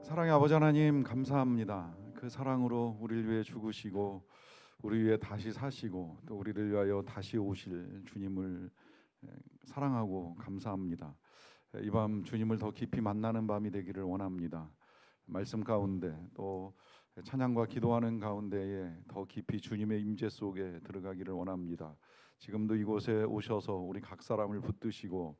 사랑의 아버지 하나님 감사합니다. 그 사랑으로 우리를 위해 죽으시고 우리 위해 다시 사시고 또 우리를 위하여 다시 오실 주님을 사랑하고 감사합니다. 이 밤 주님을 더 깊이 만나는 밤이 되기를 원합니다. 말씀 가운데 또 찬양과 기도하는 가운데에 더 깊이 주님의 임재 속에 들어가기를 원합니다. 지금도 이곳에 오셔서 우리 각 사람을 붙드시고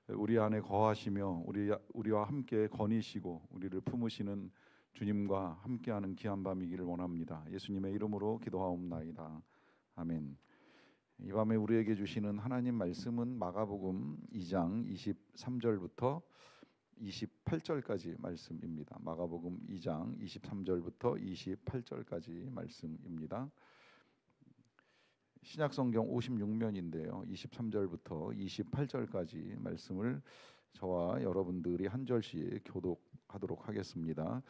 우리 안에 거하시며 우리와 함께 거니시고 우리를 품으시는 주님과 함께하는 귀한 밤이기를 원합니다. 예수님의 이름으로 기도하옵나이다. 아멘. 이 밤에 우리에게 주시는 하나님 말씀은 마가복음 2장 23절부터 28절까지 말씀입니다. 마가복음 2장 23절부터 28절까지 말씀입니다. 신약성경 56면인데요. 23절부터 28절까지 말씀을 저와 여러분들이 한 절씩 교독하도록 하겠습니다.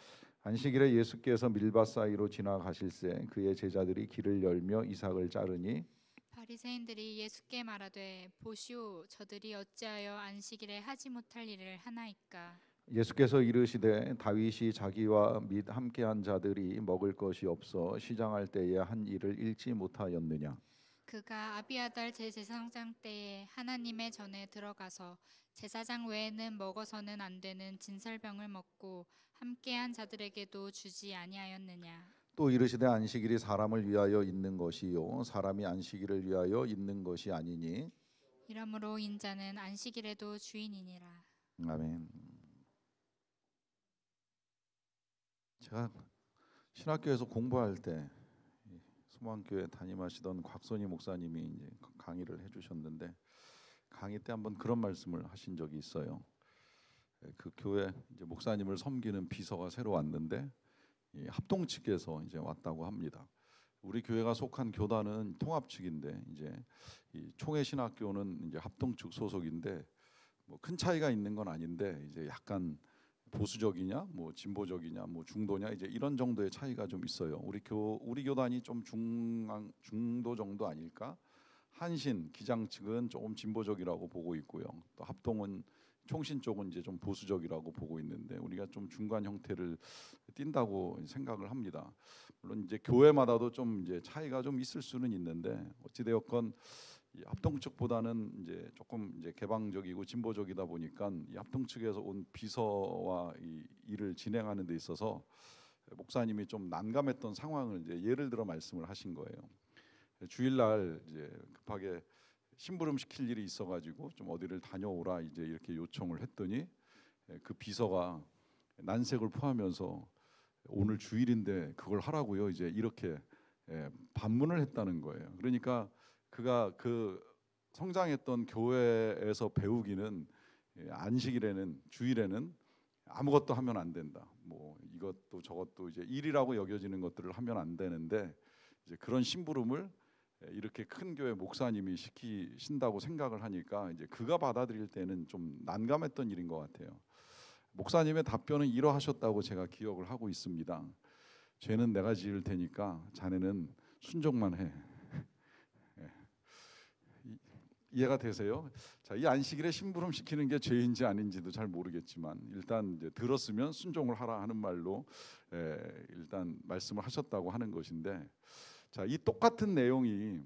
안식일에 예수께서 밀밭 사이로 지나가실새 그의 제자들이 길을 열며 이삭을 자르니 바리새인들이 예수께 말하되 보시오 저들이 어찌하여 안식일에 하지 못할 일을 하나이까. 예수께서 이르시되 다윗이 자기와 및 함께한 자들이 먹을 것이 없어 시장할 때에 한 일을 잃지 못하였느냐. 그가 아비아달 제사장 때에 하나님의 전에 들어가서 제사장 외에는 먹어서는 안 되는 진설병을 먹고 함께한 자들에게도 주지 아니하였느냐. 또 이르시되 안식일이 사람을 위하여 있는 것이요 사람이 안식일을 위하여 있는 것이 아니니. 이러므로 인자는 안식일에도 주인이니라. 아멘. 제가 신학교에서 공부할 때 소망교회 담임하시던 곽선희 목사님이 이제 강의를 해주셨는데 강의 때 한번 그런 말씀을 하신 적이 있어요. 그 교회 이제 목사님을 섬기는 비서가 새로 왔는데 이 합동 측에서 이제 왔다고 합니다. 우리 교회가 속한 교단은 통합 측인데 이제 이 총회신학교는 이제 합동 측 소속인데 뭐 큰 차이가 있는 건 아닌데 이제 약간 보수적이냐, 뭐 진보적이냐, 뭐 중도냐 이제 이런 정도의 차이가 좀 있어요. 우리 교단이 좀 중도 정도 아닐까? 한신 기장 측은 조금 진보적이라고 보고 있고요. 또 합동은 총신 쪽은 이제 좀 보수적이라고 보고 있는데 우리가 좀 중간 형태를 띈다고 생각을 합니다. 물론 이제 교회마다도 좀 이제 차이가 좀 있을 수는 있는데 어찌 되었건 이 합동 측보다는 이제 조금 이제 개방적이고 진보적이다 보니까 이 합동 측에서 온 비서와 이 일을 진행하는 데 있어서 목사님이 좀 난감했던 상황을 이제 예를 들어 말씀을 하신 거예요. 주일날 이제 급하게 심부름 시킬 일이 있어가지고 좀 어디를 다녀오라 이제 이렇게 요청을 했더니 그 비서가 난색을 포하면서 오늘 주일인데 그걸 하라고요 이제 이렇게 반문을 했다는 거예요. 그러니까 그가 그 성장했던 교회에서 배우기는 안식일에는 주일에는 아무것도 하면 안 된다. 뭐 이것도 저것도 이제 일이라고 여겨지는 것들을 하면 안 되는데 이제 그런 심부름을 이렇게 큰 교회 목사님이 시키신다고 생각을 하니까 이제 그가 받아들일 때는 좀 난감했던 일인 것 같아요. 목사님의 답변은 이러하셨다고 제가 기억을 하고 있습니다. 죄는 내가 지을 테니까 자네는 순종만 해. 이해가 되세요? 자, 이 안식일에 심부름 시키는 게 죄인지 아닌지도 잘 모르겠지만 일단 이제 들었으면 순종을 하라 하는 말로 일단 말씀을 하셨다고 하는 것인데, 자, 이 똑같은 내용이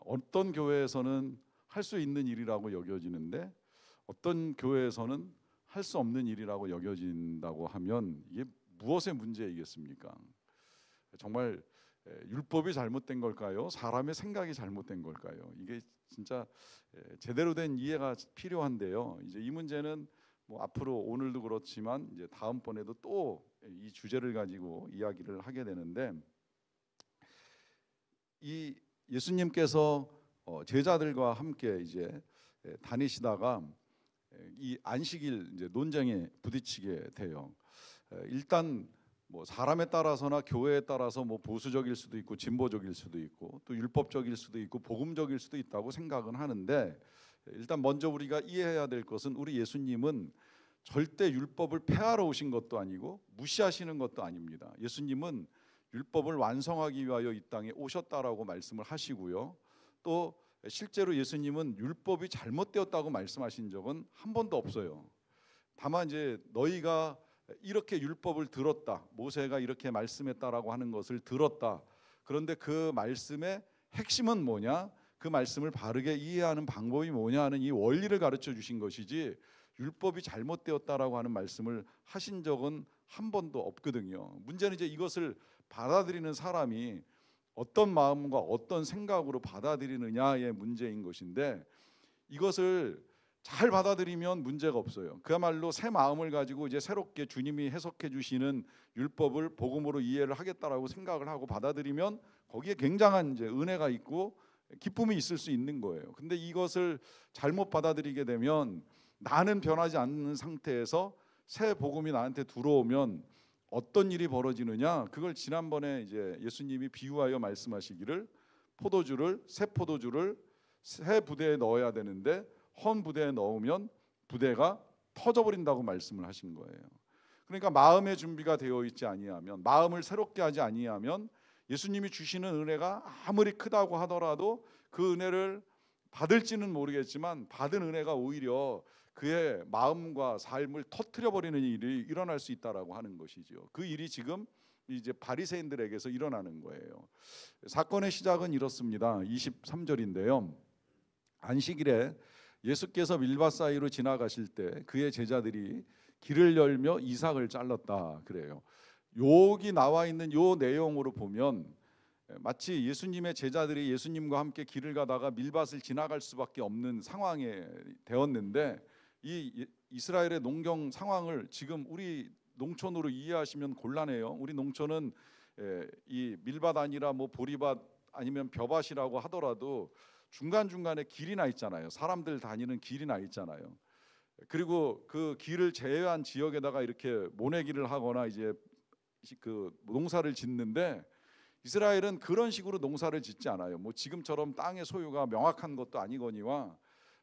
어떤 교회에서는 할 수 있는 일이라고 여겨지는데 어떤 교회에서는 할 수 없는 일이라고 여겨진다고 하면 이게 무엇의 문제이겠습니까? 정말 율법이 잘못된 걸까요? 사람의 생각이 잘못된 걸까요? 이게 진짜 제대로 된 이해가 필요한데요. 이제 이 문제는 뭐 앞으로 오늘도 그렇지만 이제 다음번에도 또 이 주제를 가지고 이야기를 하게 되는데, 이 예수님께서 제자들과 함께 이제 다니시다가 이 안식일 이제 논쟁에 부딪히게 돼요. 일단 뭐 사람에 따라서나 교회에 따라서 뭐 보수적일 수도 있고 진보적일 수도 있고 또 율법적일 수도 있고 복음적일 수도 있다고 생각은 하는데, 일단 먼저 우리가 이해해야 될 것은 우리 예수님은 절대 율법을 폐하러 오신 것도 아니고 무시하시는 것도 아닙니다. 예수님은 율법을 완성하기 위하여 이 땅에 오셨다라고 말씀을 하시고요. 또 실제로 예수님은 율법이 잘못되었다고 말씀하신 적은 한 번도 없어요. 다만 이제 너희가 이렇게 율법을 들었다, 모세가 이렇게 말씀했다라고 하는 것을 들었다. 그런데 그 말씀의 핵심은 뭐냐, 그 말씀을 바르게 이해하는 방법이 뭐냐 하는 이 원리를 가르쳐 주신 것이지, 율법이 잘못되었다라고 하는 말씀을 하신 적은 한 번도 없거든요. 문제는 이제 이것을 받아들이는 사람이 어떤 마음과 어떤 생각으로 받아들이느냐의 문제인 것인데, 이것을 잘 받아들이면 문제가 없어요. 그야말로 새 마음을 가지고 이제 새롭게 주님이 해석해 주시는 율법을 복음으로 이해를 하겠다라고 생각을 하고 받아들이면 거기에 굉장한 이제 은혜가 있고 기쁨이 있을 수 있는 거예요. 근데 이것을 잘못 받아들이게 되면, 나는 변하지 않는 상태에서 새 복음이 나한테 들어오면 어떤 일이 벌어지느냐, 그걸 지난번에 이제 예수님이 비유하여 말씀하시기를, 새 포도주를 새 부대에 넣어야 되는데 헌 부대에 넣으면 부대가 터져버린다고 말씀을 하신 거예요. 그러니까 마음의 준비가 되어 있지 아니하면, 마음을 새롭게 하지 아니하면 예수님이 주시는 은혜가 아무리 크다고 하더라도 그 은혜를 받을지는 모르겠지만 받은 은혜가 오히려 그의 마음과 삶을 터뜨려 버리는 일이 일어날 수 있다라고 하는 것이죠. 그 일이 지금 이제 바리새인들에게서 일어나는 거예요. 사건의 시작은 이렇습니다. 23절인데요. 안식일에 예수께서 밀밭 사이로 지나가실 때 그의 제자들이 길을 열며 이삭을 잘랐다 그래요. 여기 나와 있는 요 내용으로 보면 마치 예수님의 제자들이 예수님과 함께 길을 가다가 밀밭을 지나갈 수밖에 없는 상황에 되었는데, 이 이스라엘의 농경 상황을 지금 우리 농촌으로 이해하시면 곤란해요. 우리 농촌은 이 밀밭 아니라 뭐 보리밭 아니면 벼밭이라고 하더라도 중간중간에 길이 나 있잖아요. 사람들 다니는 길이 나 있잖아요. 그리고 그 길을 제외한 지역에다가 이렇게 모내기를 하거나 이제 그 농사를 짓는데, 이스라엘은 그런 식으로 농사를 짓지 않아요. 뭐 지금처럼 땅의 소유가 명확한 것도 아니거니와,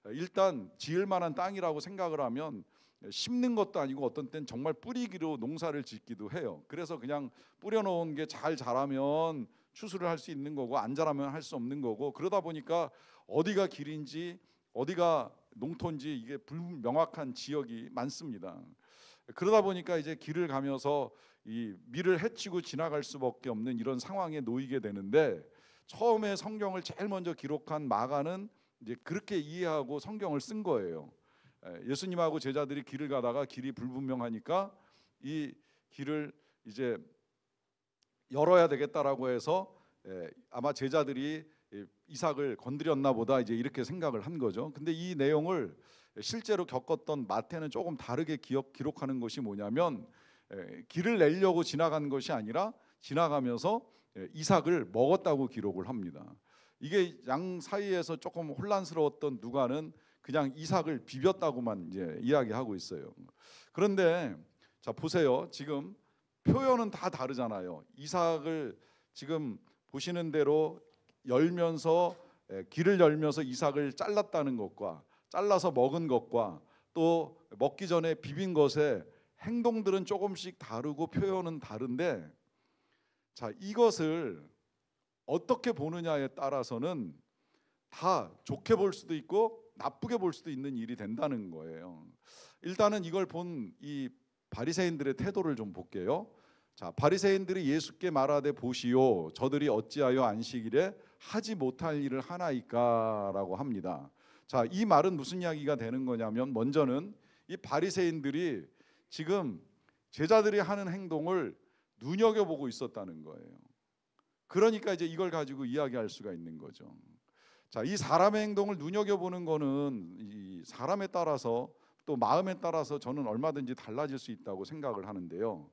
일단 지을 만한 땅이라고 생각을 하면 심는 것도 아니고 어떤 땐 정말 뿌리기로 농사를 짓기도 해요. 그래서 그냥 뿌려놓은 게 잘 자라면 추수를 할 수 있는 거고, 안 자라면 할 수 없는 거고, 그러다 보니까 어디가 길인지 어디가 농토인지 이게 불명확한 지역이 많습니다. 그러다 보니까 이제 길을 가면서 이 밀을 헤치고 지나갈 수밖에 없는 이런 상황에 놓이게 되는데, 처음에 성경을 제일 먼저 기록한 마가는 이제 그렇게 이해하고 성경을 쓴 거예요. 예수님하고 제자들이 길을 가다가 길이 불분명하니까 이 길을 이제 열어야 되겠다라고 해서 아마 제자들이 이삭을 건드렸나 보다 이제 이렇게 생각을 한 거죠. 근데 이 내용을 실제로 겪었던 마태는 조금 다르게 기록하는 것이 뭐냐면, 길을 내려고 지나간 것이 아니라 지나가면서 이삭을 먹었다고 기록을 합니다. 이게 양 사이에서 조금 혼란스러웠던 누가는 그냥 이삭을 비볐다고만 이제 이야기하고 있어요. 그런데 자 보세요. 지금 표현은 다 다르잖아요. 이삭을 지금 보시는 대로 열면서 길을 열면서 이삭을 잘랐다는 것과 잘라서 먹은 것과 또 먹기 전에 비빈 것의 행동들은 조금씩 다르고 표현은 다른데, 자 이것을 어떻게 보느냐에 따라서는 다 좋게 볼 수도 있고 나쁘게 볼 수도 있는 일이 된다는 거예요. 일단은 이걸 본 이 바리새인들의 태도를 좀 볼게요. 자, 바리새인들이 예수께 말하되 보시오, 저들이 어찌하여 안식일에 하지 못할 일을 하나이까라고 합니다. 자, 이 말은 무슨 이야기가 되는 거냐면, 먼저는 이 바리새인들이 지금 제자들이 하는 행동을 눈여겨보고 있었다는 거예요. 그러니까 이제 이걸 가지고 이야기할 수가 있는 거죠. 자, 이 사람의 행동을 눈여겨보는 거는 이 사람에 따라서 또 마음에 따라서 저는 얼마든지 달라질 수 있다고 생각을 하는데요.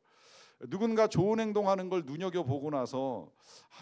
누군가 좋은 행동하는 걸 눈여겨보고 나서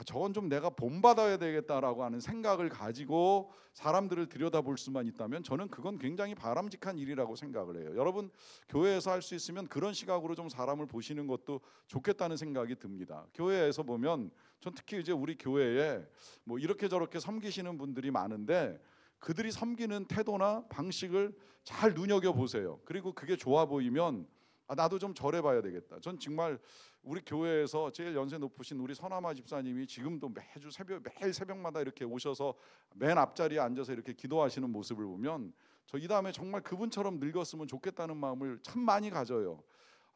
저건 좀 내가 본받아야 되겠다라고 하는 생각을 가지고 사람들을 들여다볼 수만 있다면 저는 그건 굉장히 바람직한 일이라고 생각을 해요. 여러분 교회에서 할 수 있으면 그런 시각으로 좀 사람을 보시는 것도 좋겠다는 생각이 듭니다. 교회에서 보면 전 특히 이제 우리 교회에 뭐 이렇게 저렇게 섬기시는 분들이 많은데, 그들이 섬기는 태도나 방식을 잘 눈여겨보세요. 그리고 그게 좋아 보이면 나도 좀 절해봐야 되겠다. 전 정말 우리 교회에서 제일 연세 높으신 우리 선아마 집사님이 지금도 매일 새벽마다 이렇게 오셔서 맨 앞자리에 앉아서 이렇게 기도하시는 모습을 보면 저 이 다음에 정말 그분처럼 늙었으면 좋겠다는 마음을 참 많이 가져요.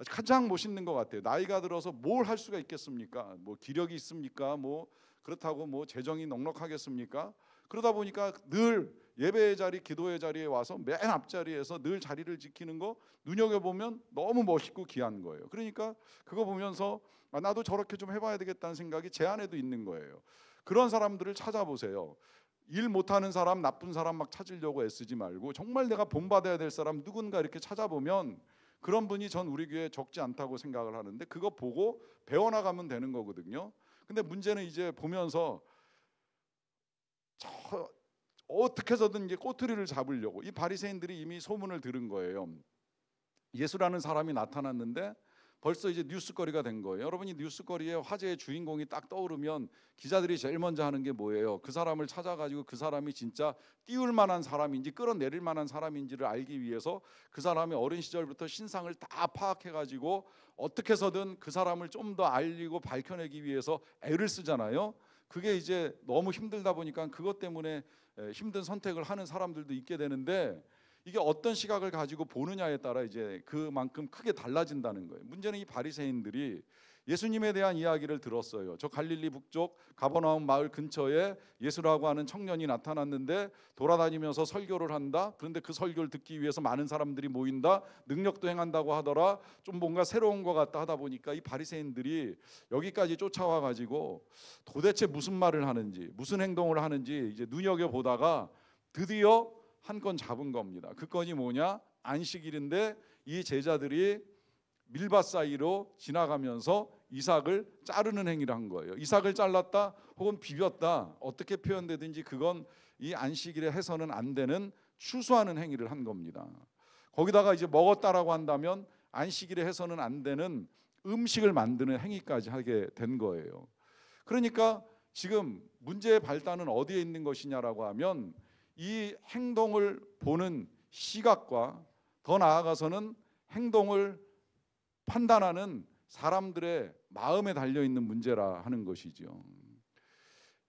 가장 멋있는 것 같아요. 나이가 들어서 뭘 할 수가 있겠습니까? 뭐 기력이 있습니까? 뭐 그렇다고 뭐 재정이 넉넉하겠습니까? 그러다 보니까 늘 예배의 자리, 기도의 자리에 와서 맨 앞자리에서 늘 자리를 지키는 거 눈여겨보면 너무 멋있고 귀한 거예요. 그러니까 그거 보면서 나도 저렇게 좀 해봐야 되겠다는 생각이 제 안에도 있는 거예요. 그런 사람들을 찾아보세요. 일 못하는 사람, 나쁜 사람 막 찾으려고 애쓰지 말고 정말 내가 본받아야 될 사람 누군가 이렇게 찾아보면 그런 분이 전 우리 교회에 적지 않다고 생각을 하는데 그거 보고 배워나가면 되는 거거든요. 근데 문제는 이제 보면서 어떻게 해서든 이제 꼬투리를 잡으려고 이 바리새인들이 이미 소문을 들은 거예요. 예수라는 사람이 나타났는데 벌써 이제 뉴스거리가 된 거예요. 여러분이 뉴스거리에 화제의 주인공이 딱 떠오르면 기자들이 제일 먼저 하는 게 뭐예요? 그 사람을 찾아가지고 그 사람이 진짜 띄울 만한 사람인지 끌어내릴 만한 사람인지를 알기 위해서 그 사람의 어린 시절부터 신상을 다 파악해가지고 어떻게 해서든 그 사람을 좀 더 알리고 밝혀내기 위해서 애를 쓰잖아요. 그게 이제 너무 힘들다 보니까 그것 때문에 힘든 선택을 하는 사람들도 있게 되는데 이게 어떤 시각을 가지고 보느냐에 따라 이제 그만큼 크게 달라진다는 거예요. 문제는 이 바리새인들이 예수님에 대한 이야기를 들었어요. 저 갈릴리 북쪽 가버나움 마을 근처에 예수라고 하는 청년이 나타났는데 돌아다니면서 설교를 한다. 그런데 그 설교를 듣기 위해서 많은 사람들이 모인다. 능력도 행한다고 하더라. 좀 뭔가 새로운 것 같다 하다 보니까 이 바리새인들이 여기까지 쫓아와 가지고 도대체 무슨 말을 하는지 무슨 행동을 하는지 이제 눈여겨보다가 드디어 한 건 잡은 겁니다. 그 건이 뭐냐? 안식일인데 이 제자들이 밀밭 사이로 지나가면서 이삭을 자르는 행위를 한 거예요. 이삭을 잘랐다 혹은 비볐다 어떻게 표현되든지 그건 이 안식일에 해서는 안 되는 추수하는 행위를 한 겁니다. 거기다가 이제 먹었다라고 한다면 안식일에 해서는 안 되는 음식을 만드는 행위까지 하게 된 거예요. 그러니까 지금 문제의 발단은 어디에 있는 것이냐라고 하면 이 행동을 보는 시각과 더 나아가서는 행동을 판단하는 사람들의 마음에 달려있는 문제라 하는 것이죠.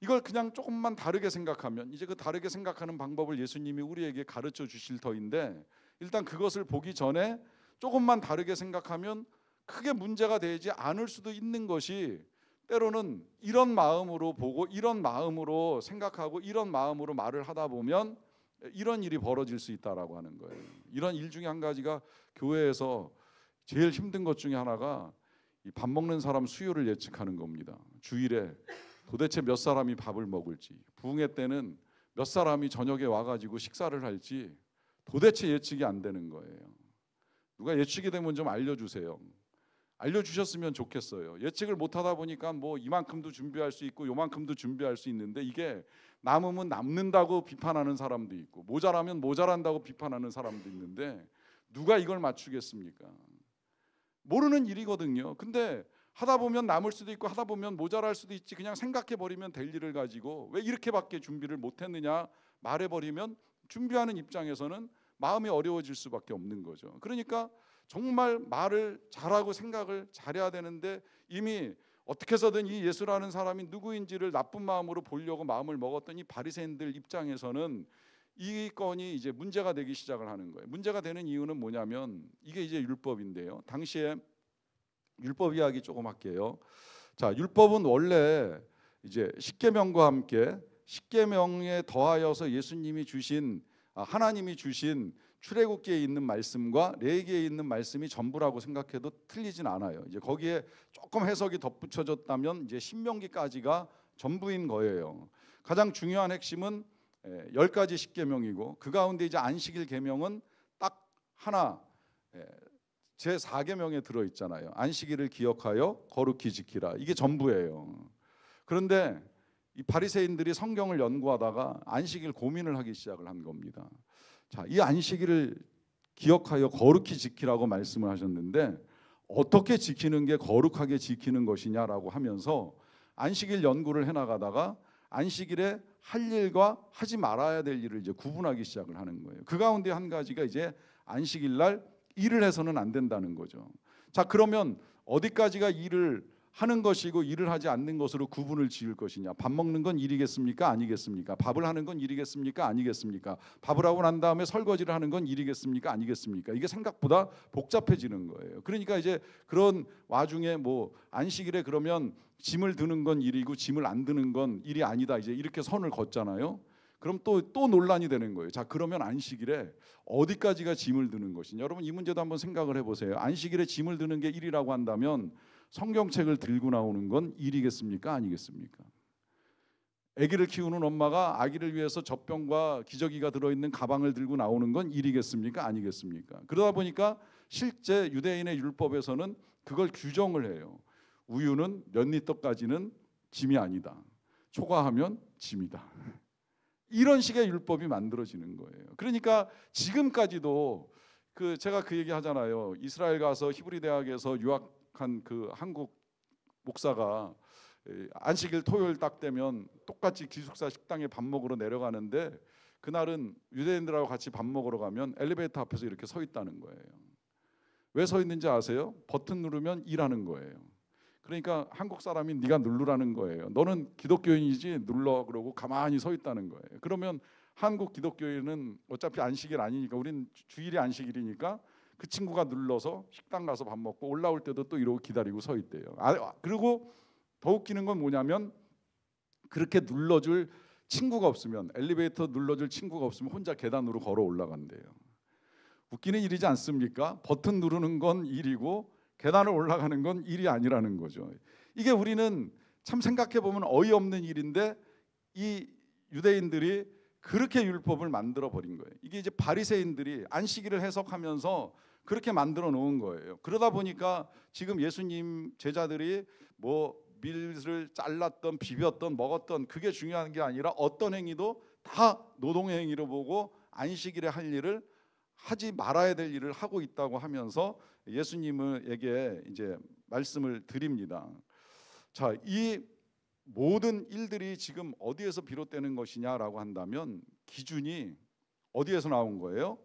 이걸 그냥 조금만 다르게 생각하면 이제 그 다르게 생각하는 방법을 예수님이 우리에게 가르쳐 주실 터인데 일단 그것을 보기 전에 조금만 다르게 생각하면 크게 문제가 되지 않을 수도 있는 것이 때로는 이런 마음으로 보고 이런 마음으로 생각하고 이런 마음으로 말을 하다 보면 이런 일이 벌어질 수 있다라고 하는 거예요. 이런 일 중에 한 가지가 교회에서 제일 힘든 것 중에 하나가 이 밥 먹는 사람 수요를 예측하는 겁니다. 주일에 도대체 몇 사람이 밥을 먹을지, 부흥회 때는 몇 사람이 저녁에 와가지고 식사를 할지 도대체 예측이 안 되는 거예요. 누가 예측이 되면 좀 알려주세요. 알려주셨으면 좋겠어요. 예측을 못하다 보니까 뭐 이만큼도 준비할 수 있고 요만큼도 준비할 수 있는데 이게 남으면 남는다고 비판하는 사람도 있고 모자라면 모자란다고 비판하는 사람도 있는데 누가 이걸 맞추겠습니까? 모르는 일이거든요. 근데 하다 보면 남을 수도 있고 하다 보면 모자랄 수도 있지 그냥 생각해버리면 될 일을 가지고 왜 이렇게밖에 준비를 못했느냐 말해버리면 준비하는 입장에서는 마음이 어려워질 수밖에 없는 거죠. 그러니까 정말 말을 잘하고 생각을 잘해야 되는데 이미 어떻게 해서든 이 예수라는 사람이 누구인지를 나쁜 마음으로 보려고 마음을 먹었던 이 바리새인들 입장에서는 이 건이 이제 문제가 되기 시작을 하는 거예요. 문제가 되는 이유는 뭐냐면 이게 이제 율법인데요. 당시에 율법 이야기 조금 할게요. 자, 율법은 원래 이제 십계명과 함께 십계명에 더하여서 예수님이 주신 하나님이 주신 출애굽기에 있는 말씀과 레위기에 있는 말씀이 전부라고 생각해도 틀리진 않아요. 이제 거기에 조금 해석이 덧붙여졌다면 이제 신명기까지가 전부인 거예요. 가장 중요한 핵심은 10가지 십계명이고 그 가운데 이제 안식일 계명은 딱 하나 제4계명에 들어 있잖아요. 안식일을 기억하여 거룩히 지키라. 이게 전부예요. 그런데 이 바리새인들이 성경을 연구하다가 안식일 고민을 하기 시작을 한 겁니다. 자, 이 안식일을 기억하여 거룩히 지키라고 말씀을 하셨는데 어떻게 지키는 게 거룩하게 지키는 것이냐라고 하면서 안식일 연구를 해나가다가 안식일에 할 일과 하지 말아야 될 일을 이제 구분하기 시작을 하는 거예요. 그 가운데 한 가지가 이제 안식일 날 일을 해서는 안 된다는 거죠. 자, 그러면 어디까지가 일을 하는 것이고 일을 하지 않는 것으로 구분을 지을 것이냐? 밥 먹는 건 일이겠습니까? 아니겠습니까? 밥을 하는 건 일이겠습니까? 아니겠습니까? 밥을 하고 난 다음에 설거지를 하는 건 일이겠습니까? 아니겠습니까? 이게 생각보다 복잡해지는 거예요. 그러니까 이제 그런 와중에 뭐 안식일에 그러면 짐을 드는 건 일이고 짐을 안 드는 건 일이 아니다. 이제 이렇게 선을 걷잖아요. 그럼 또 논란이 되는 거예요. 자, 그러면 안식일에 어디까지가 짐을 드는 것이냐? 여러분 이 문제도 한번 생각을 해보세요. 안식일에 짐을 드는 게 일이라고 한다면 성경책을 들고 나오는 건 일이겠습니까? 아니겠습니까? 아기를 키우는 엄마가 아기를 위해서 젖병과 기저귀가 들어있는 가방을 들고 나오는 건 일이겠습니까? 아니겠습니까? 그러다 보니까 실제 유대인의 율법에서는 그걸 규정을 해요. 우유는 몇 리터까지는 짐이 아니다. 초과하면 짐이다. 이런 식의 율법이 만들어지는 거예요. 그러니까 지금까지도 제가 그 얘기 하잖아요. 이스라엘 가서 히브리 대학에서 유학한 그 한국 목사가 안식일 토요일 딱 되면 똑같이 기숙사 식당에 밥 먹으러 내려가는데 그날은 유대인들하고 같이 밥 먹으러 가면 엘리베이터 앞에서 이렇게 서 있다는 거예요. 왜 서 있는지 아세요? 버튼 누르면 일하는 거예요. 그러니까 한국 사람이 네가 누르라는 거예요. 너는 기독교인이지 눌러 그러고 가만히 서 있다는 거예요. 그러면 한국 기독교인은 어차피 안식일 아니니까 우린 주일이 안식일이니까 그 친구가 눌러서 식당 가서 밥 먹고 올라올 때도 또 이러고 기다리고 서 있대요. 그리고 더 웃기는 건 뭐냐면 그렇게 눌러줄 친구가 없으면 엘리베이터 눌러줄 친구가 없으면 혼자 계단으로 걸어 올라간대요. 웃기는 일이지 않습니까? 버튼 누르는 건 일이고 계단을 올라가는 건 일이 아니라는 거죠. 이게 우리는 참 생각해 보면 어이없는 일인데 이 유대인들이 그렇게 율법을 만들어 버린 거예요. 이게 이제 바리새인들이 안식일을 해석하면서 그렇게 만들어 놓은 거예요. 그러다 보니까 지금 예수님 제자들이 뭐 밀을 잘랐던 비볐던 먹었던 그게 중요한 게 아니라 어떤 행위도 다 노동의 행위로 보고 안식일에 할 일을 하지 말아야 될 일을 하고 있다고 하면서 예수님에게 이제 말씀을 드립니다. 자, 이 모든 일들이 지금 어디에서 비롯되는 것이냐라고 한다면 기준이 어디에서 나온 거예요?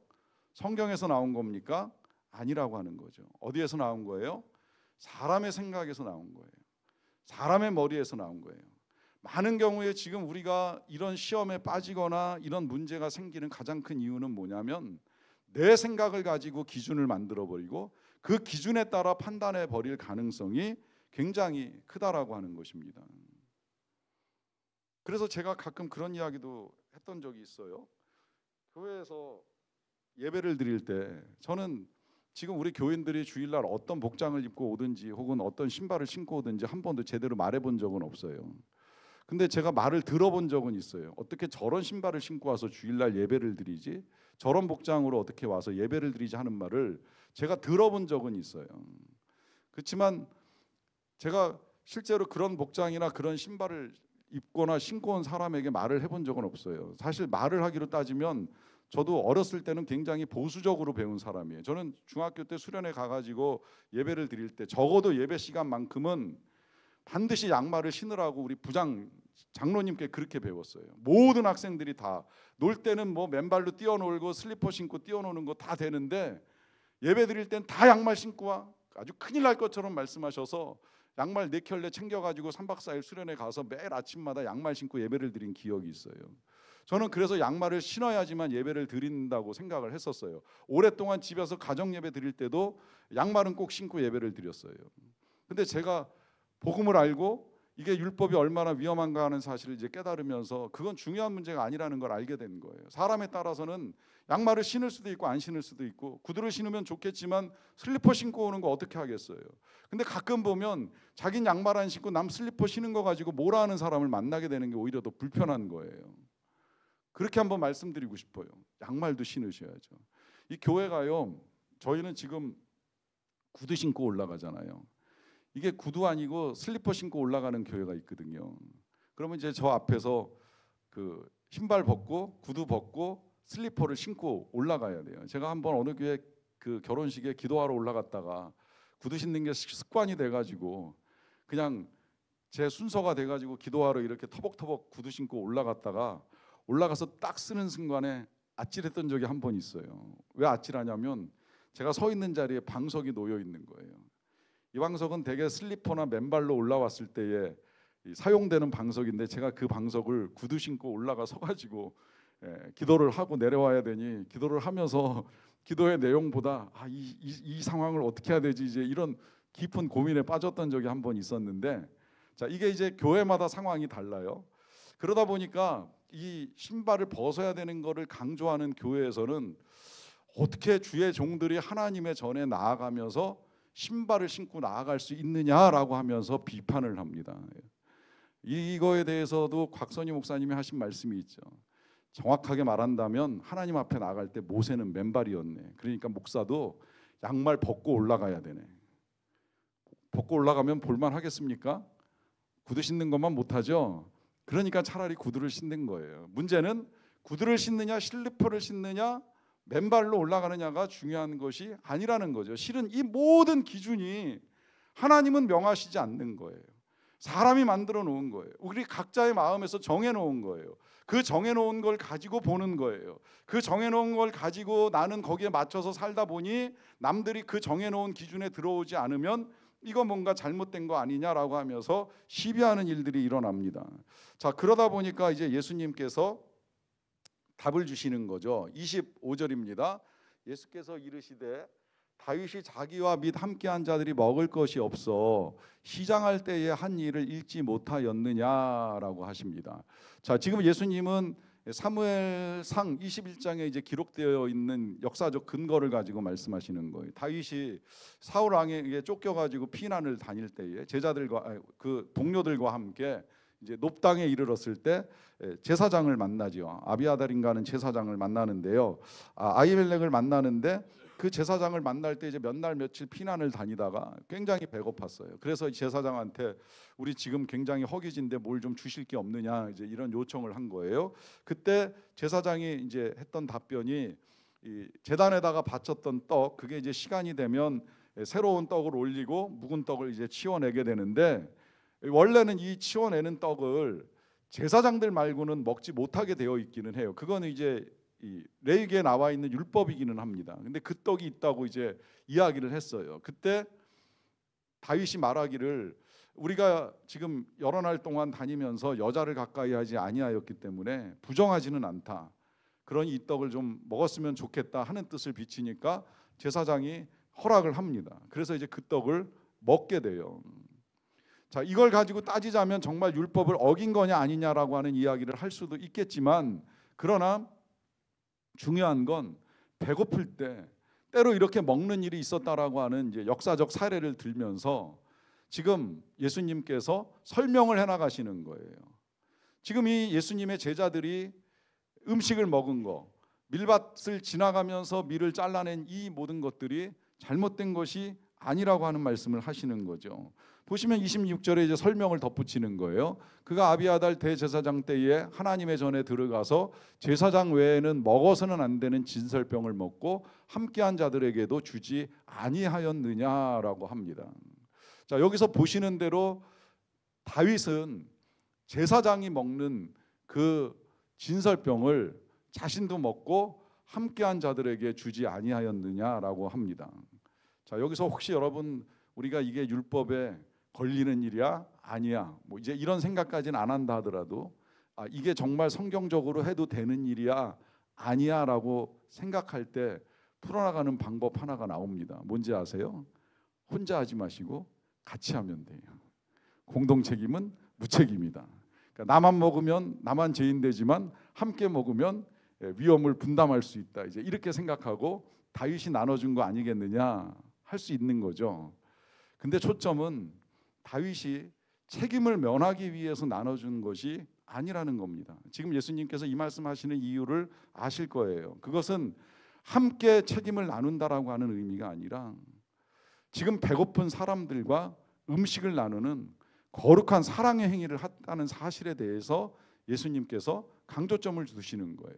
성경에서 나온 겁니까? 아니라고 하는 거죠. 어디에서 나온 거예요? 사람의 생각에서 나온 거예요. 사람의 머리에서 나온 거예요. 많은 경우에 지금 우리가 이런 시험에 빠지거나 이런 문제가 생기는 가장 큰 이유는 뭐냐면 내 생각을 가지고 기준을 만들어 버리고 그 기준에 따라 판단해 버릴 가능성이 굉장히 크다라고 하는 것입니다. 그래서 제가 가끔 그런 이야기도 했던 적이 있어요. 교회에서 예배를 드릴 때 저는 지금 우리 교인들이 주일날 어떤 복장을 입고 오든지 혹은 어떤 신발을 신고 오든지 한 번도 제대로 말해본 적은 없어요. 근데 제가 말을 들어본 적은 있어요. 어떻게 저런 신발을 신고 와서 주일날 예배를 드리지? 저런 복장으로 어떻게 와서 예배를 드리지 하는 말을 제가 들어본 적은 있어요. 그렇지만 제가 실제로 그런 복장이나 그런 신발을 입거나 신고 온 사람에게 말을 해본 적은 없어요. 사실 말을 하기로 따지면 저도 어렸을 때는 굉장히 보수적으로 배운 사람이에요. 저는 중학교 때 수련회 가가지고 예배를 드릴 때 적어도 예배 시간만큼은 반드시 양말을 신으라고 우리 장로님께 그렇게 배웠어요. 모든 학생들이 다 놀 때는 뭐 맨발로 뛰어놀고 슬리퍼 신고 뛰어노는 거 다 되는데 예배 드릴 땐 다 양말 신고 와. 아주 큰일 날 것처럼 말씀하셔서 양말 4켤레 챙겨가지고 3박 4일 수련회 가서 매일 아침마다 양말 신고 예배를 드린 기억이 있어요. 저는 그래서 양말을 신어야지만 예배를 드린다고 생각을 했었어요. 오랫동안 집에서 가정 예배 드릴 때도 양말은 꼭 신고 예배를 드렸어요. 근데 제가 복음을 알고 이게 율법이 얼마나 위험한가 하는 사실을 이제 깨달으면서 그건 중요한 문제가 아니라는 걸 알게 된 거예요. 사람에 따라서는 양말을 신을 수도 있고 안 신을 수도 있고 구두를 신으면 좋겠지만 슬리퍼 신고 오는 거 어떻게 하겠어요. 근데 가끔 보면 자긴 양말 안 신고 남 슬리퍼 신은 거 가지고 뭐라 하는 사람을 만나게 되는 게 오히려 더 불편한 거예요. 그렇게 한번 말씀드리고 싶어요. 양말도 신으셔야죠. 이 교회가요, 저희는 지금 구두 신고 올라가잖아요. 이게 구두 아니고 슬리퍼 신고 올라가는 교회가 있거든요. 그러면 이제 저 앞에서 그 신발 벗고 구두 벗고 슬리퍼를 신고 올라가야 돼요. 제가 한번 어느 교회 그 결혼식에 기도하러 올라갔다가 구두 신는 게 습관이 돼가지고 그냥 제 순서가 돼가지고 기도하러 이렇게 터벅터벅 구두 신고 올라갔다가 올라가서 딱 쓰는 순간에 아찔했던 적이 한 번 있어요. 왜 아찔하냐면 제가 서 있는 자리에 방석이 놓여 있는 거예요. 이 방석은 대개 슬리퍼나 맨발로 올라왔을 때에 사용되는 방석인데 제가 그 방석을 구두 신고 올라가 서가지고 기도를 하고 내려와야 되니 기도를 하면서 기도의 내용보다 이 상황을 어떻게 해야 되지 이제 이런 깊은 고민에 빠졌던 적이 한 번 있었는데, 자 이게 이제 교회마다 상황이 달라요. 그러다 보니까 이 신발을 벗어야 되는 거를 강조하는 교회에서는 어떻게 주의 종들이 하나님의 전에 나아가면서 신발을 신고 나아갈 수 있느냐라고 하면서 비판을 합니다. 이거에 대해서도 곽선희 목사님이 하신 말씀이 있죠. 정확하게 말한다면 하나님 앞에 나갈 때 모세는 맨발이었네. 그러니까 목사도 양말 벗고 올라가야 되네. 벗고 올라가면 볼만 하겠습니까? 구두 신는 것만 못하죠. 그러니까 차라리 구두를 신는 거예요. 문제는 구두를 신느냐 슬리퍼를 신느냐 맨발로 올라가느냐가 중요한 것이 아니라는 거죠. 실은 이 모든 기준이 하나님은 명하시지 않는 거예요. 사람이 만들어 놓은 거예요. 우리 각자의 마음에서 정해 놓은 거예요. 그 정해 놓은 걸 가지고 보는 거예요. 그 정해 놓은 걸 가지고 나는 거기에 맞춰서 살다 보니 남들이 그 정해 놓은 기준에 들어오지 않으면 이거 뭔가 잘못된 거 아니냐라고 하면서 시비하는 일들이 일어납니다. 자, 그러다 보니까 이제 예수님께서 답을 주시는 거죠. 25절입니다. 예수께서 이르시되 다윗이 자기와 및 함께한 자들이 먹을 것이 없어 시장할 때에 한 일을 잊지 못하였느냐라고 하십니다. 자, 지금 예수님은 사무엘상 21장에 이제 기록되어 있는 역사적 근거를 가지고 말씀하시는 거예요. 다윗이 사울 왕에게 쫓겨가지고 피난을 다닐 때에 제자들과 그 동료들과 함께 이제 높당에 이르렀을 때 제사장을 만나지요. 아비아달인가는 제사장을 만나는데요. 아히멜렉을 만나는데 그 제사장을 만날 때 이제 몇 날 며칠 피난을 다니다가 굉장히 배고팠어요. 그래서 제사장한테 우리 지금 굉장히 허기진데 뭘 좀 주실 게 없느냐 이제 이런 요청을 한 거예요. 그때 제사장이 이제 했던 답변이 이 제단에다가 바쳤던 떡 그게 이제 시간이 되면 새로운 떡을 올리고 묵은 떡을 이제 치워내게 되는데 원래는 이 치워내는 떡을 제사장들 말고는 먹지 못하게 되어 있기는 해요. 그거는 이제 이 레위기에 나와 있는 율법이기는 합니다. 근데 그 떡이 있다고 이제 이야기를 했어요. 그때 다윗이 말하기를 우리가 지금 여러 날 동안 다니면서 여자를 가까이 하지 아니하였기 때문에 부정하지는 않다. 그러니 이 떡을 좀 먹었으면 좋겠다 하는 뜻을 비치니까 제사장이 허락을 합니다. 그래서 이제 그 떡을 먹게 돼요. 자, 이걸 가지고 따지자면 정말 율법을 어긴 거냐 아니냐라고 하는 이야기를 할 수도 있겠지만, 그러나 중요한 건 배고플 때 때로 이렇게 먹는 일이 있었다라고 하는 이제 역사적 사례를 들면서 지금 예수님께서 설명을 해나가시는 거예요. 지금 이 예수님의 제자들이 음식을 먹은 거, 밀밭을 지나가면서 밀을 잘라낸 이 모든 것들이 잘못된 것이 아니라고 하는 말씀을 하시는 거죠. 보시면 26절에 이제 설명을 덧붙이는 거예요. 그가 아비아달 대제사장 때에 하나님의 전에 들어가서 제사장 외에는 먹어서는 안 되는 진설병을 먹고 함께한 자들에게도 주지 아니하였느냐라고 합니다. 자, 여기서 보시는 대로 다윗은 제사장이 먹는 그 진설병을 자신도 먹고 함께한 자들에게 주지 아니하였느냐라고 합니다. 자, 여기서 혹시 여러분 우리가 이게 율법에 걸리는 일이야? 아니야. 뭐 이제 이런 생각까지는 안 한다 하더라도 이게 정말 성경적으로 해도 되는 일이야? 아니야라고 생각할 때 풀어나가는 방법 하나가 나옵니다. 뭔지 아세요? 혼자 하지 마시고 같이 하면 돼요. 공동 책임은 무책임이다. 그러니까 나만 먹으면 나만 죄인 되지만 함께 먹으면 위험을 분담할 수 있다. 이제 이렇게 생각하고 다윗이 나눠준 거 아니겠느냐 할 수 있는 거죠. 근데 초점은 다윗이 책임을 면하기 위해서 나눠준 것이 아니라는 겁니다. 지금 예수님께서 이 말씀하시는 이유를 아실 거예요. 그것은 함께 책임을 나눈다라고 하는 의미가 아니라 지금 배고픈 사람들과 음식을 나누는 거룩한 사랑의 행위를 했다는 사실에 대해서 예수님께서 강조점을 두시는 거예요.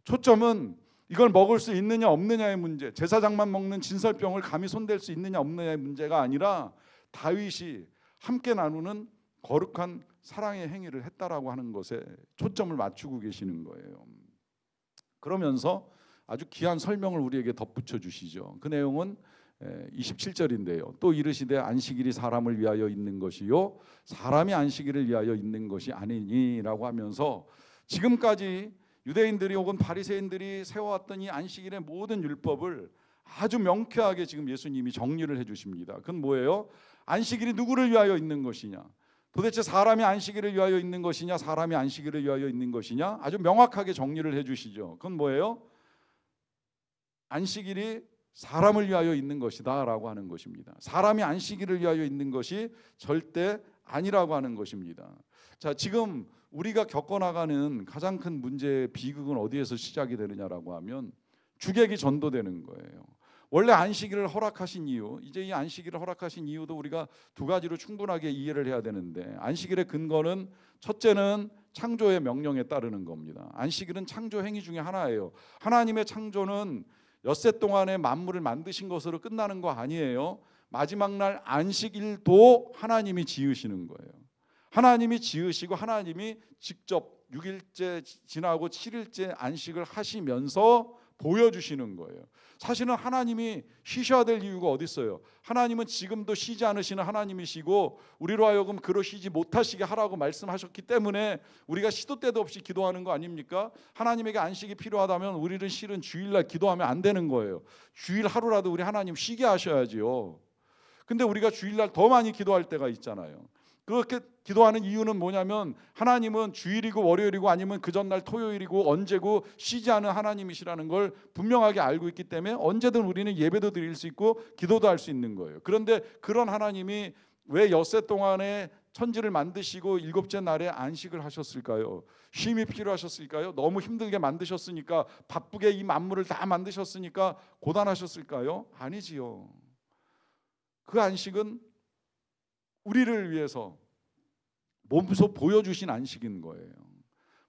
초점은 이걸 먹을 수 있느냐 없느냐의 문제, 제사장만 먹는 진설병을 감히 손댈 수 있느냐 없느냐의 문제가 아니라 다윗이 함께 나누는 거룩한 사랑의 행위를 했다라고 하는 것에 초점을 맞추고 계시는 거예요. 그러면서 아주 귀한 설명을 우리에게 덧붙여 주시죠. 그 내용은 27절인데요. 또 이르시되 안식일이 사람을 위하여 있는 것이요 사람이 안식일을 위하여 있는 것이 아니니라고 하면서 지금까지 유대인들이 혹은 바리새인들이 세워왔던 이 안식일의 모든 율법을 아주 명쾌하게 지금 예수님이 정리를 해주십니다. 그건 뭐예요? 안식일이 누구를 위하여 있는 것이냐? 도대체 사람이 안식일을 위하여 있는 것이냐, 사람이 안식일을 위하여 있는 것이냐? 아주 명확하게 정리를 해주시죠. 그건 뭐예요? 안식일이 사람을 위하여 있는 것이다 라고 하는 것입니다. 사람이 안식일을 위하여 있는 것이 절대 아니라고 하는 것입니다. 자, 지금 우리가 겪어나가는 가장 큰 문제의 비극은 어디에서 시작이 되느냐라고 하면 주객이 전도되는 거예요. 원래 안식일을 허락하신 이유, 이제 이 안식일을 허락하신 이유도 우리가 두 가지로 충분하게 이해를 해야 되는데, 안식일의 근거는 첫째는 창조의 명령에 따르는 겁니다. 안식일은 창조 행위 중에 하나예요. 하나님의 창조는 엿새 동안에 만물을 만드신 것으로 끝나는 거 아니에요. 마지막 날 안식일도 하나님이 지으시는 거예요. 하나님이 지으시고 하나님이 직접 6일째 지나고 7일째 안식을 하시면서 보여주시는 거예요. 사실은 하나님이 쉬셔야 될 이유가 어디 있어요? 하나님은 지금도 쉬지 않으시는 하나님이시고 우리로 하여금 그로 쉬지 못하시게 하라고 말씀하셨기 때문에 우리가 시도 때도 없이 기도하는 거 아닙니까? 하나님에게 안식이 필요하다면 우리는 실은 주일날 기도하면 안 되는 거예요. 주일 하루라도 우리 하나님 쉬게 하셔야지요. 근데 우리가 주일날 더 많이 기도할 때가 있잖아요. 그렇게 기도하는 이유는 뭐냐면 하나님은 주일이고 월요일이고 아니면 그 전날 토요일이고 언제고 쉬지 않은 하나님이시라는 걸 분명하게 알고 있기 때문에 언제든 우리는 예배도 드릴 수 있고 기도도 할 수 있는 거예요. 그런데 그런 하나님이 왜 엿새 동안에 천지를 만드시고 일곱째 날에 안식을 하셨을까요? 쉼이 필요하셨을까요? 너무 힘들게 만드셨으니까, 바쁘게 이 만물을 다 만드셨으니까 고단하셨을까요? 아니지요. 그 안식은 우리를 위해서 몸소 보여주신 안식인 거예요.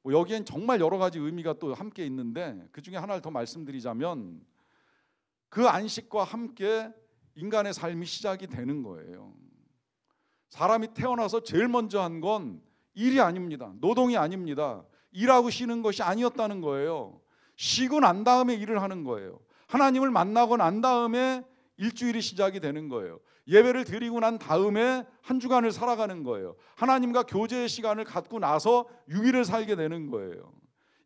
여기엔 정말 여러 가지 의미가 또 함께 있는데 그 중에 하나를 더 말씀드리자면 그 안식과 함께 인간의 삶이 시작이 되는 거예요. 사람이 태어나서 제일 먼저 한 건 일이 아닙니다. 노동이 아닙니다. 일하고 쉬는 것이 아니었다는 거예요. 쉬고 난 다음에 일을 하는 거예요. 하나님을 만나고 난 다음에 일주일이 시작이 되는 거예요. 예배를 드리고 난 다음에 한 주간을 살아가는 거예요. 하나님과 교제의 시간을 갖고 나서 6일을 살게 되는 거예요.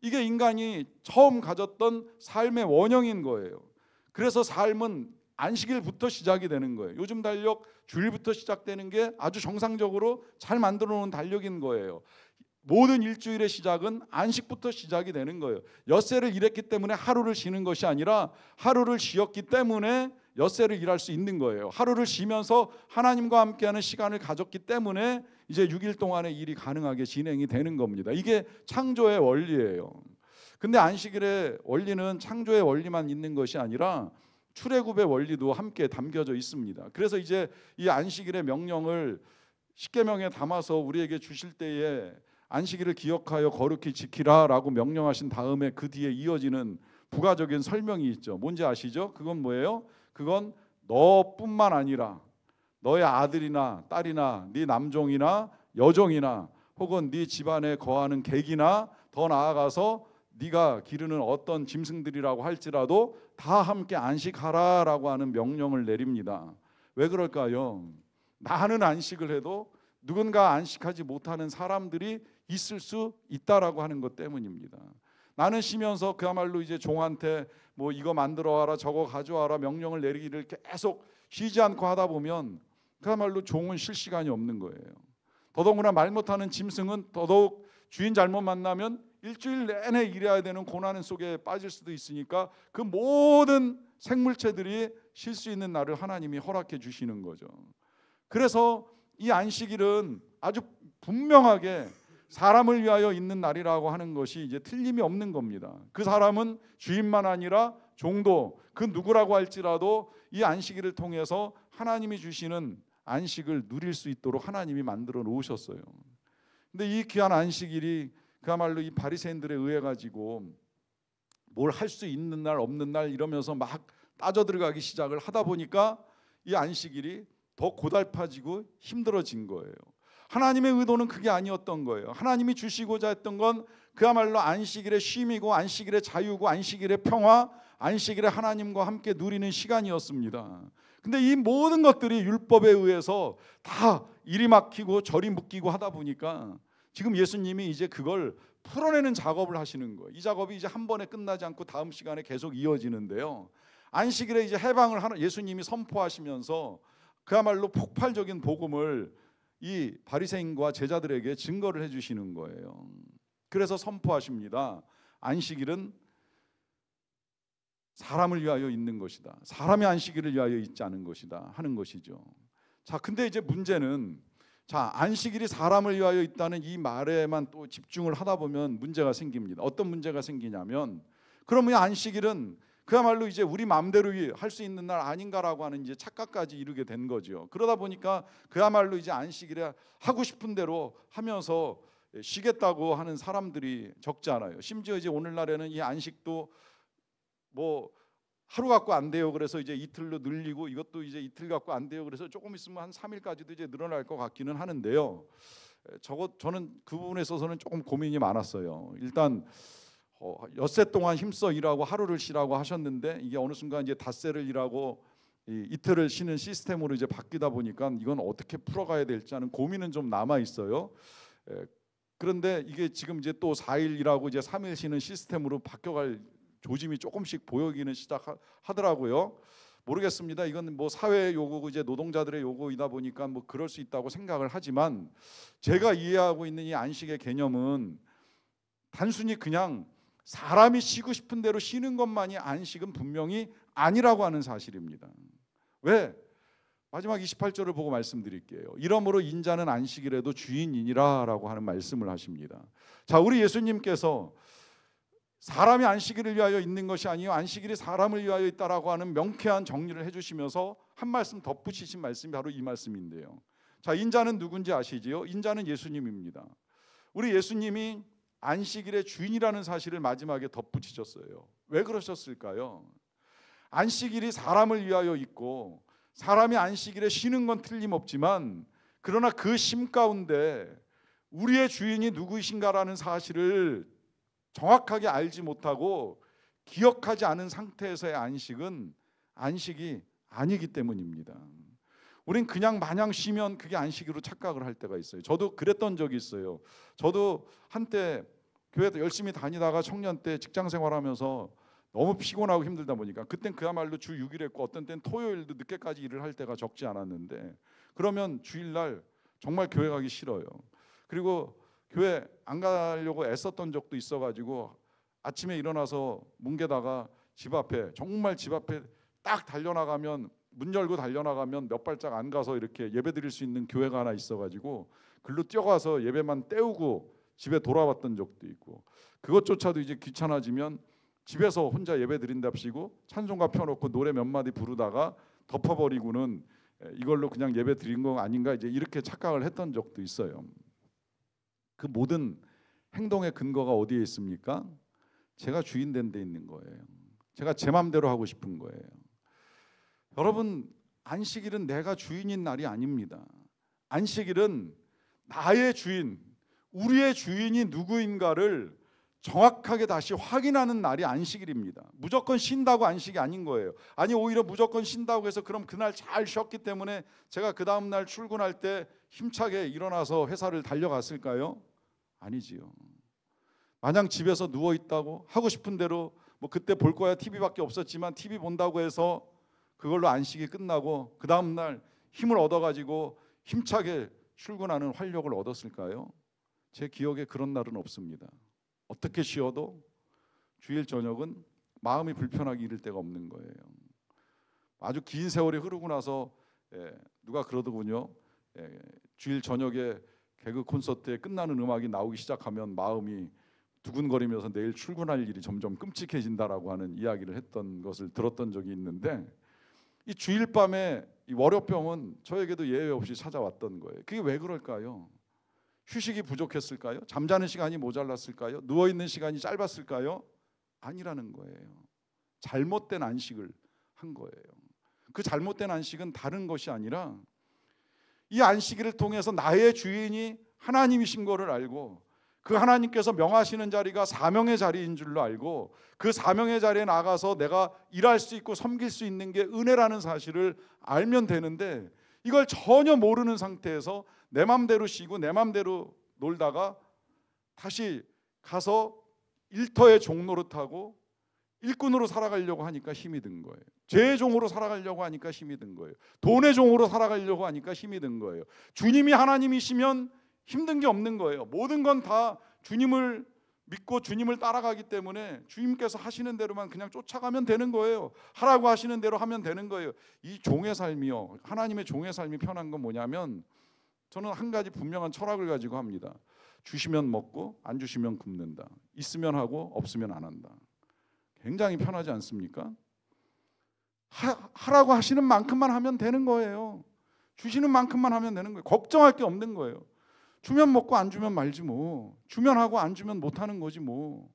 이게 인간이 처음 가졌던 삶의 원형인 거예요. 그래서 삶은 안식일부터 시작이 되는 거예요. 요즘 달력 주일부터 시작되는 게 아주 정상적으로 잘 만들어 놓은 달력인 거예요. 모든 일주일의 시작은 안식부터 시작이 되는 거예요. 엿새를 일했기 때문에 하루를 쉬는 것이 아니라 하루를 쉬었기 때문에 엿새를 일할 수 있는 거예요. 하루를 쉬면서 하나님과 함께하는 시간을 가졌기 때문에 이제 6일 동안의 일이 가능하게 진행이 되는 겁니다. 이게 창조의 원리예요. 근데 안식일의 원리는 창조의 원리만 있는 것이 아니라 출애굽의 원리도 함께 담겨져 있습니다. 그래서 이제 이 안식일의 명령을 십계명에 담아서 우리에게 주실 때에 안식일을 기억하여 거룩히 지키라라고 명령하신 다음에 그 뒤에 이어지는 부가적인 설명이 있죠. 뭔지 아시죠? 그건 뭐예요? 그건 너뿐만 아니라 너의 아들이나 딸이나 네 남종이나 여종이나 혹은 네 집안에 거하는 객이나 더 나아가서 네가 기르는 어떤 짐승들이라고 할지라도 다 함께 안식하라라고 하는 명령을 내립니다. 왜 그럴까요? 나는 안식을 해도 누군가 안식하지 못하는 사람들이 있을 수 있다라고 하는 것 때문입니다. 나는 쉬면서 그야말로 이제 종한테 뭐 이거 만들어 와라 저거 가져와라 명령을 내리기를 계속 쉬지 않고 하다 보면 그야말로 종은 쉴 시간이 없는 거예요. 더더구나 말 못하는 짐승은 더더욱 주인 잘못 만나면 일주일 내내 일해야 되는 고난 속에 빠질 수도 있으니까 그 모든 생물체들이 쉴 수 있는 날을 하나님이 허락해 주시는 거죠. 그래서 이 안식일은 아주 분명하게 사람을 위하여 있는 날이라고 하는 것이 이제 틀림이 없는 겁니다. 그 사람은 주인만 아니라 종도 그 누구라고 할지라도 이 안식일을 통해서 하나님이 주시는 안식을 누릴 수 있도록 하나님이 만들어 놓으셨어요. 근데 이 귀한 안식일이 그야말로 이 바리새인들에 의해 가지고 뭘 할 수 있는 날 없는 날 이러면서 막 따져 들어가기 시작을 하다 보니까 이 안식일이 더 고달파지고 힘들어진 거예요. 하나님의 의도는 그게 아니었던 거예요. 하나님이 주시고자 했던 건 그야말로 안식일의 쉼이고 안식일의 자유고 안식일의 평화, 안식일의 하나님과 함께 누리는 시간이었습니다. 근데 이 모든 것들이 율법에 의해서 다 이리 막히고 저리 묶이고 하다 보니까 지금 예수님이 이제 그걸 풀어내는 작업을 하시는 거예요. 이 작업이 이제 한 번에 끝나지 않고 다음 시간에 계속 이어지는데요. 안식일에 이제 해방을 하는 예수님이 선포하시면서 그야말로 폭발적인 복음을 이 바리새인과 제자들에게 증거를 해주시는 거예요. 그래서 선포하십니다. 안식일은 사람을 위하여 있는 것이다. 사람이 안식일을 위하여 있지 않은 것이다 하는 것이죠. 자, 근데 이제 문제는 안식일이 사람을 위하여 있다는 이 말에만 또 집중을 하다 보면 문제가 생깁니다. 어떤 문제가 생기냐면 그러면 안식일은 그야말로 이제 우리 마음대로 할 수 있는 날 아닌가라고 하는 이제 착각까지 이르게 된 거죠. 그러다 보니까 그야말로 이제 안식일에 하고 싶은 대로 하면서 쉬겠다고 하는 사람들이 적지 않아요. 심지어 이제 오늘날에는 이 안식도 뭐 하루 갖고 안 돼요. 그래서 이제 이틀로 늘리고 이것도 이제 이틀 갖고 안 돼요. 그래서 조금 있으면 한 3일까지도 이제 늘어날 것 같기는 하는데요. 저는 그 부분에 있어서는 조금 고민이 많았어요. 일단 엿새 동안 힘써 일하고 하루를 쉬라고 하셨는데 이게 어느 순간 이제 닷새를 일하고 이틀을 쉬는 시스템으로 이제 바뀌다 보니까 이건 어떻게 풀어가야 될지 하는 고민은 좀 남아 있어요. 그런데 이게 지금 이제 또 4일 일하고 이제 3일 쉬는 시스템으로 바뀌어갈 조짐이 조금씩 보이기는 시작하더라고요. 모르겠습니다. 이건 뭐 사회의 요구고 이제 노동자들의 요구이다 보니까 뭐 그럴 수 있다고 생각을 하지만 제가 이해하고 있는 이 안식의 개념은 단순히 그냥 사람이 쉬고 싶은 대로 쉬는 것만이 안식은 분명히 아니라고 하는 사실입니다. 왜? 마지막 28절을 보고 말씀드릴게요. 이러므로 인자는 안식일에도 주인이니라라고 하는 말씀을 하십니다. 자, 우리 예수님께서 사람이 안식일을 위하여 있는 것이 아니요 안식일이 사람을 위하여 있다라고 하는 명쾌한 정리를 해주시면서 한 말씀 덧붙이신 말씀이 바로 이 말씀인데요. 자, 인자는 누군지 아시지요? 인자는 예수님입니다. 우리 예수님이 안식일의 주인이라는 사실을 마지막에 덧붙이셨어요. 왜 그러셨을까요? 안식일이 사람을 위하여 있고 사람이 안식일에 쉬는 건 틀림없지만 그러나 그 쉼 가운데 우리의 주인이 누구이신가라는 사실을 정확하게 알지 못하고 기억하지 않은 상태에서의 안식은 안식이 아니기 때문입니다. 우린 그냥 마냥 쉬면 그게 안식으로 착각을 할 때가 있어요. 저도 그랬던 적이 있어요. 저도 한때 교회 열심히 다니다가 청년 때 직장 생활하면서 너무 피곤하고 힘들다 보니까 그땐 그야말로 주 6일 했고 어떤 때는 토요일도 늦게까지 일을 할 때가 적지 않았는데 그러면 주일날 정말 교회 가기 싫어요. 그리고 교회 안 가려고 애썼던 적도 있어가지고 아침에 일어나서 뭉개다가 정말 집 앞에 딱 달려나가면 문 열고 달려나가면 몇 발짝 안 가서 이렇게 예배 드릴 수 있는 교회가 하나 있어가지고 글로 뛰어가서 예배만 때우고 집에 돌아왔던 적도 있고 그것조차도 이제 귀찮아지면 집에서 혼자 예배 드린답시고 찬송가 펴놓고 노래 몇 마디 부르다가 덮어버리고는 이걸로 그냥 예배 드린 거 아닌가 이제 이렇게 착각을 했던 적도 있어요. 그 모든 행동의 근거가 어디에 있습니까? 제가 주인 된 데 있는 거예요. 제가 제 마음대로 하고 싶은 거예요. 여러분, 안식일은 내가 주인인 날이 아닙니다. 안식일은 나의 주인, 우리의 주인이 누구인가를 정확하게 다시 확인하는 날이 안식일입니다. 무조건 쉰다고 안식이 아닌 거예요. 아니 오히려 무조건 쉰다고 해서 그럼 그날 잘 쉬었기 때문에 제가 그 다음 날 출근할 때 힘차게 일어나서 회사를 달려갔을까요? 아니지요. 마냥 집에서 누워 있다고 하고 싶은 대로 뭐 그때 볼 거야 TV밖에 없었지만 TV 본다고 해서 그걸로 안식이 끝나고 그 다음 날 힘을 얻어가지고 힘차게 출근하는 활력을 얻었을까요? 제 기억에 그런 날은 없습니다. 어떻게 쉬어도 주일 저녁은 마음이 불편하기 이를 데가 없는 거예요. 아주 긴 세월이 흐르고 나서 누가 그러더군요. 주일 저녁에 개그 콘서트에 끝나는 음악이 나오기 시작하면 마음이 두근거리면서 내일 출근할 일이 점점 끔찍해진다라고 하는 이야기를 했던 것을 들었던 적이 있는데 이 주일 밤에 이 월요병은 저에게도 예외 없이 찾아왔던 거예요. 그게 왜 그럴까요? 휴식이 부족했을까요? 잠자는 시간이 모자랐을까요? 누워있는 시간이 짧았을까요? 아니라는 거예요. 잘못된 안식을 한 거예요. 그 잘못된 안식은 다른 것이 아니라 이 안식일을 통해서 나의 주인이 하나님이신 거를 알고 그 하나님께서 명하시는 자리가 사명의 자리인 줄로 알고 그 사명의 자리에 나가서 내가 일할 수 있고 섬길 수 있는 게 은혜라는 사실을 알면 되는데, 이걸 전혀 모르는 상태에서 내 맘대로 쉬고 내 맘대로 놀다가 다시 가서 일터의 종노릇하고 일꾼으로 살아가려고 하니까 힘이 든 거예요. 죄의 종으로 살아가려고 하니까 힘이 든 거예요. 돈의 종으로 살아가려고 하니까 힘이 든 거예요. 주님이 하나님이시면 힘든 게 없는 거예요. 모든 건 다 주님을 믿고 주님을 따라가기 때문에 주님께서 하시는 대로만 그냥 쫓아가면 되는 거예요. 하라고 하시는 대로 하면 되는 거예요. 이 종의 삶이요, 하나님의 종의 삶이 편한 건 뭐냐면, 저는 한 가지 분명한 철학을 가지고 합니다. 주시면 먹고 안 주시면 굶는다. 있으면 하고 없으면 안 한다. 굉장히 편하지 않습니까? 하라고 하시는 만큼만 하면 되는 거예요. 주시는 만큼만 하면 되는 거예요. 걱정할 게 없는 거예요. 주면 먹고 안 주면 말지 뭐. 주면 하고 안 주면 못 하는 거지 뭐.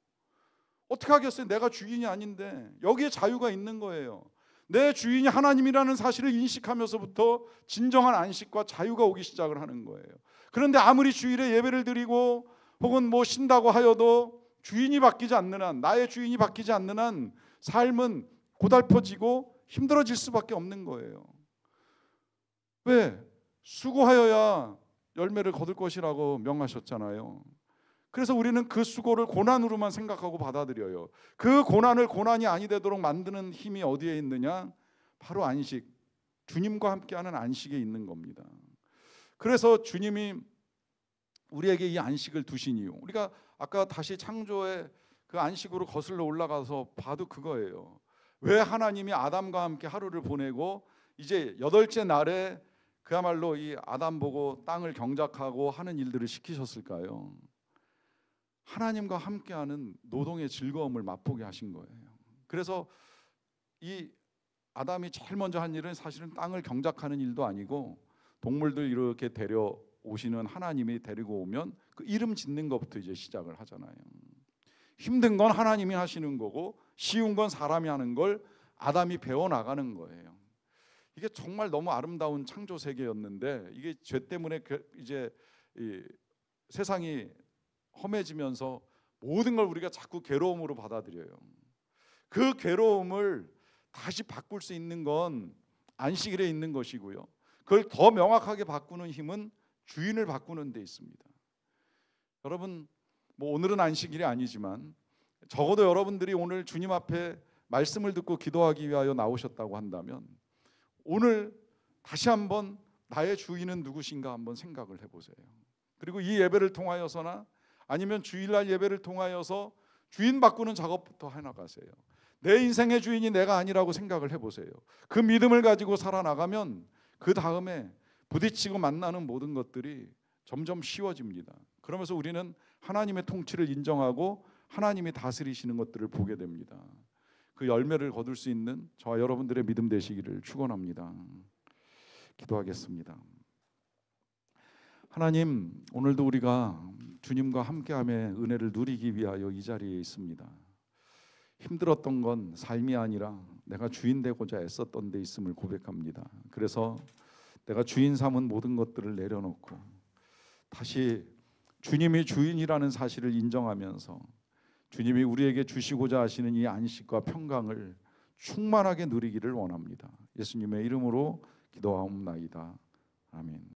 어떻게 하겠어요? 내가 주인이 아닌데. 여기에 자유가 있는 거예요. 내 주인이 하나님이라는 사실을 인식하면서부터 진정한 안식과 자유가 오기 시작을 하는 거예요. 그런데 아무리 주일에 예배를 드리고 혹은 뭐 쉰다고 하여도 주인이 바뀌지 않는 한, 나의 주인이 바뀌지 않는 한 삶은 고달퍼지고 힘들어질 수밖에 없는 거예요. 왜? 수고하여야 열매를 거둘 것이라고 명하셨잖아요. 그래서 우리는 그 수고를 고난으로만 생각하고 받아들여요. 그 고난을 고난이 아니 되도록 만드는 힘이 어디에 있느냐? 바로 안식, 주님과 함께하는 안식에 있는 겁니다. 그래서 주님이 우리에게 이 안식을 두신 이유, 우리가 아까 다시 창조의 그 안식으로 거슬러 올라가서 봐도 그거예요. 왜 하나님이 아담과 함께 하루를 보내고 이제 8째 날에 그야말로 이 아담 보고 땅을 경작하고 하는 일들을 시키셨을까요? 하나님과 함께하는 노동의 즐거움을 맛보게 하신 거예요. 그래서 이 아담이 제일 먼저 한 일은 사실은 땅을 경작하는 일도 아니고, 동물들 이렇게 데려오시는 하나님이 데리고 오면 그 이름 짓는 것부터 이제 시작을 하잖아요. 힘든 건 하나님이 하시는 거고 쉬운 건 사람이 하는 걸 아담이 배워나가는 거예요. 이게 정말 너무 아름다운 창조 세계였는데, 이게 죄 때문에 이제 이 세상이 험해지면서 모든 걸 우리가 자꾸 괴로움으로 받아들여요. 그 괴로움을 다시 바꿀 수 있는 건 안식일에 있는 것이고요. 그걸 더 명확하게 바꾸는 힘은 주인을 바꾸는 데 있습니다. 여러분, 뭐 오늘은 안식일이 아니지만 적어도 여러분들이 오늘 주님 앞에 말씀을 듣고 기도하기 위하여 나오셨다고 한다면, 오늘 다시 한번 나의 주인은 누구신가 한번 생각을 해보세요. 그리고 이 예배를 통하여서나 아니면 주일날 예배를 통하여서 주인 바꾸는 작업부터 해나가세요. 내 인생의 주인이 내가 아니라고 생각을 해보세요. 그 믿음을 가지고 살아나가면 그 다음에 부딪히고 만나는 모든 것들이 점점 쉬워집니다. 그러면서 우리는 하나님의 통치를 인정하고 하나님이 다스리시는 것들을 보게 됩니다. 그 열매를 거둘 수 있는 저와 여러분들의 믿음 되시기를 축원합니다. 기도하겠습니다. 하나님, 오늘도 우리가 주님과 함께함의 은혜를 누리기 위하여 이 자리에 있습니다. 힘들었던 건 삶이 아니라 내가 주인 되고자 애썼던 데 있음을 고백합니다. 그래서 내가 주인 삼은 모든 것들을 내려놓고 다시 주님이 주인이라는 사실을 인정하면서 주님이 우리에게 주시고자 하시는 이 안식과 평강을 충만하게 누리기를 원합니다. 예수님의 이름으로 기도하옵나이다. 아멘.